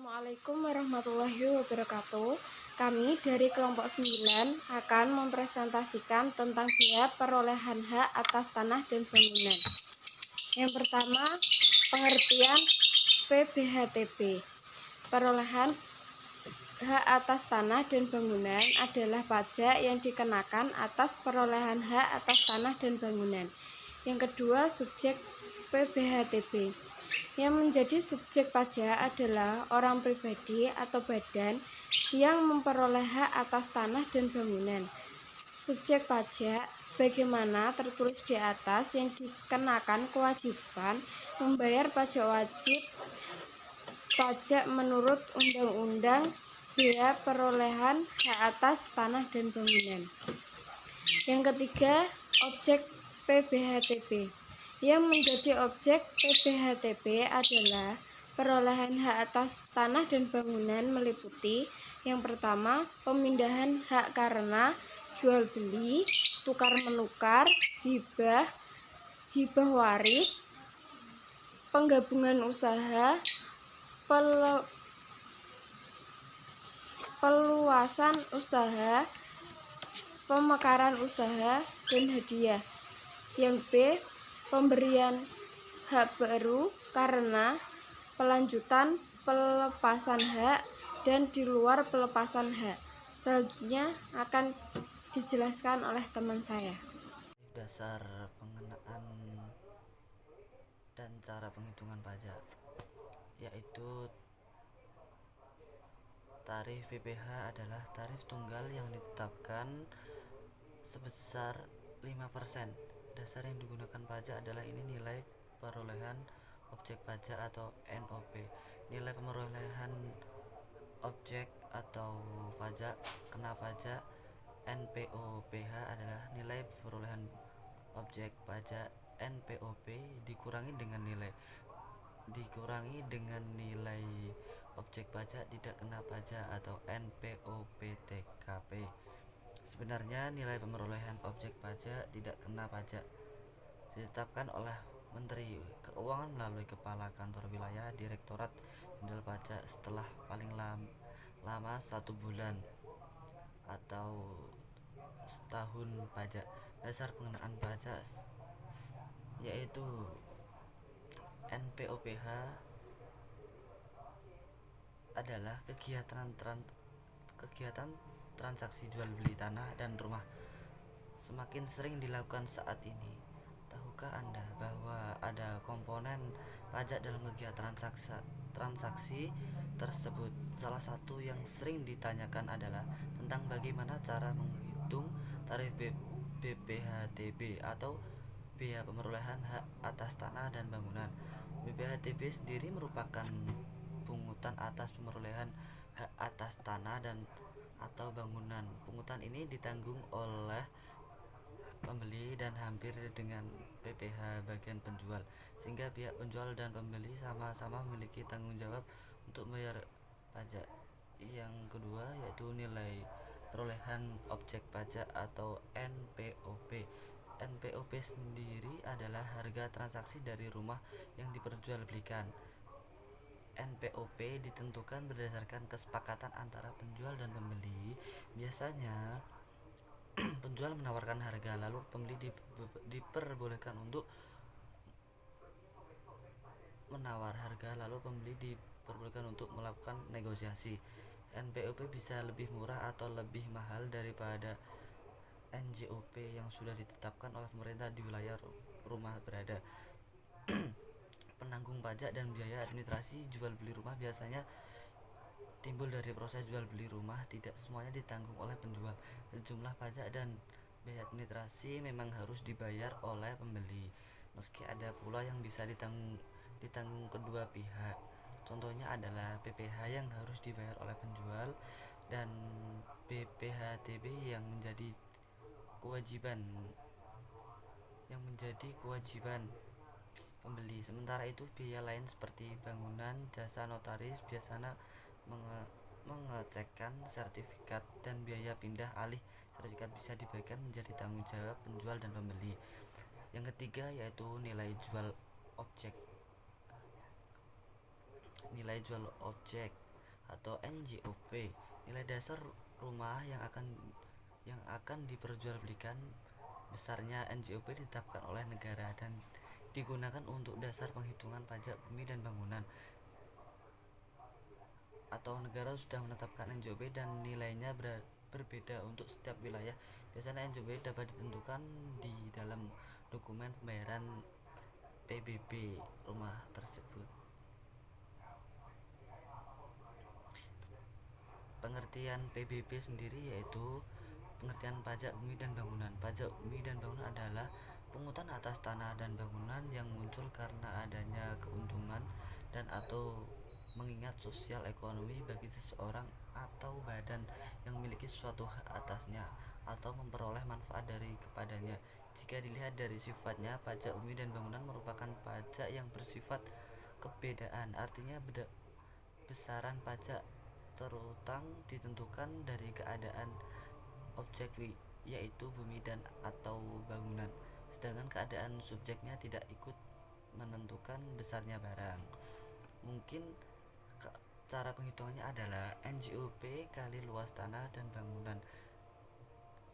Assalamualaikum warahmatullahi wabarakatuh. Kami dari kelompok 9 akan mempresentasikan tentang biaya perolehan hak atas tanah dan bangunan. Yang pertama, pengertian PBHTB. Perolehan hak atas tanah dan bangunan adalah pajak yang dikenakan atas perolehan hak atas tanah dan bangunan. Yang kedua, subjek PBHTB. Yang menjadi subjek pajak adalah orang pribadi atau badan yang memperoleh hak atas tanah dan bangunan. Subjek pajak sebagaimana tertulis di atas yang dikenakan kewajiban membayar pajak wajib pajak menurut Undang-Undang Biaya Perolehan Hak Atas Tanah dan Bangunan. Yang ketiga, objek PBHTB. Yang menjadi objek PBHTB adalah perolehan hak atas tanah dan bangunan meliputi yang pertama, pemindahan hak karena jual beli, tukar menukar, hibah, hibah waris, penggabungan usaha, peluasan usaha, pemekaran usaha, dan hadiah. Yang B, pemberian hak baru karena pelanjutan pelepasan hak dan di luar pelepasan hak. Selanjutnya akan dijelaskan oleh teman saya. Dasar pengenaan dan cara penghitungan pajak, yaitu tarif PPh adalah tarif tunggal yang ditetapkan sebesar 5%. Dasar yang digunakan pajak adalah ini nilai perolehan objek pajak atau NOP. Nilai perolehan objek atau pajak kena pajak NPOPH adalah nilai perolehan objek pajak NPOP dikurangi dengan nilai objek pajak tidak kena pajak atau NPOPTKP. Sebenarnya nilai perolehan objek pajak tidak kena pajak ditetapkan oleh Menteri Keuangan melalui Kepala Kantor Wilayah Direktorat Jenderal Pajak setelah paling lama 1 bulan atau setahun pajak. Dasar pengenaan pajak yaitu NPOPH adalah kegiatan transaksi jual beli tanah dan rumah semakin sering dilakukan saat ini. Tahukah Anda bahwa ada komponen pajak dalam kegiatan transaksi tersebut? Salah satu yang sering ditanyakan adalah tentang bagaimana cara menghitung tarif BPHTB atau biaya perolehan hak atas tanah dan bangunan. BPHTB sendiri merupakan pungutan atas perolehan hak atas tanah dan atau bangunan. Pungutan ini ditanggung oleh pembeli dan hampir dengan PPh bagian penjual, sehingga pihak penjual dan pembeli sama-sama memiliki tanggung jawab untuk membayar pajak. Yang kedua yaitu nilai perolehan objek pajak atau NPOP. NPOP sendiri adalah harga transaksi dari rumah yang diperjualbelikan. NPOP ditentukan berdasarkan kesepakatan antara penjual dan pembeli. Biasanya penjual menawarkan harga, lalu pembeli diperbolehkan untuk melakukan negosiasi. NPOP bisa lebih murah atau lebih mahal daripada NJOP yang sudah ditetapkan oleh pemerintah di wilayah rumah berada. Penanggung pajak dan biaya administrasi jual beli rumah biasanya timbul dari proses jual beli rumah. Tidak semuanya ditanggung oleh penjual. Sejumlah pajak dan biaya administrasi memang harus dibayar oleh pembeli, meski ada pula yang bisa ditanggung kedua pihak. Contohnya adalah PPh yang harus dibayar oleh penjual dan BPHTB yang menjadi kewajiban pembeli. Sementara itu biaya lain seperti bangunan, jasa notaris, biasanya mengecekkan sertifikat dan biaya pindah alih sertifikat bisa dibagikan menjadi tanggung jawab penjual dan pembeli. Yang ketiga yaitu nilai jual objek. atau NJOP. Nilai dasar rumah yang akan diperjualbelikan besarnya NJOP ditetapkan oleh negara dan digunakan untuk dasar penghitungan pajak bumi dan bangunan. Atau negara sudah menetapkan NJOP dan nilainya berbeda untuk setiap wilayah. Biasanya NJOP dapat ditentukan di dalam dokumen pembayaran PBB rumah tersebut. Pengertian PBB sendiri yaitu pengertian pajak bumi dan bangunan. Pajak bumi dan bangunan adalah pungutan atas tanah dan bangunan yang muncul karena adanya keuntungan dan atau mengingat sosial ekonomi bagi seseorang atau badan yang memiliki suatu hak atasnya atau memperoleh manfaat dari kepadanya. Jika dilihat dari sifatnya, pajak bumi dan bangunan merupakan pajak yang bersifat kebedaan. Artinya besaran pajak terutang ditentukan dari keadaan objek yaitu bumi dan atau bangunan, sedangkan keadaan subjeknya tidak ikut menentukan besarnya barang. Mungkin cara penghitungannya adalah NJOP kali luas tanah dan bangunan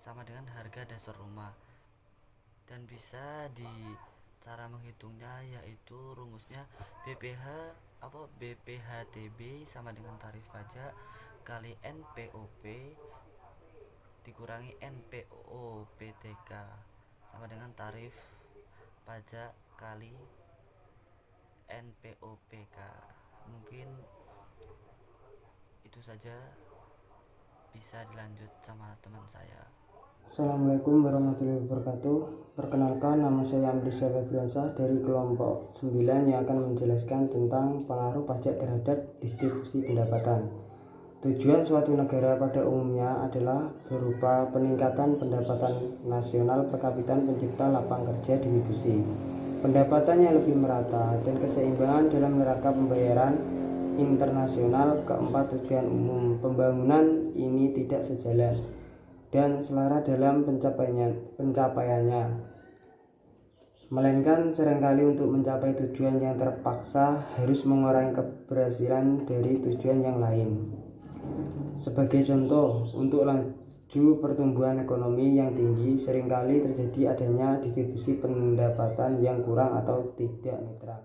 sama dengan harga dasar rumah, dan bisa cara menghitungnya yaitu rumusnya BPHTB sama dengan tarif pajak kali NPOP dikurangi NPOPTK sama dengan tarif pajak kali NPOPK. Mungkin itu saja, bisa dilanjut sama teman saya. Assalamualaikum warahmatullahi wabarakatuh. Perkenalkan, nama saya Amrisa Febriansyah dari kelompok 9 yang akan menjelaskan tentang pengaruh pajak terhadap distribusi pendapatan. Tujuan suatu negara pada umumnya adalah berupa peningkatan pendapatan nasional per kapita, pencipta lapangan kerja, distribusi pendapatan yang lebih merata, dan keseimbangan dalam neraca pembayaran internasional. Keempat, tujuan umum pembangunan ini tidak sejalan dan selara dalam pencapaiannya, melainkan seringkali untuk mencapai tujuan yang terpaksa harus mengurangi keberhasilan dari tujuan yang lain. Sebagai contoh, untuk laju pertumbuhan ekonomi yang tinggi, seringkali terjadi adanya distribusi pendapatan yang kurang atau tidak netral.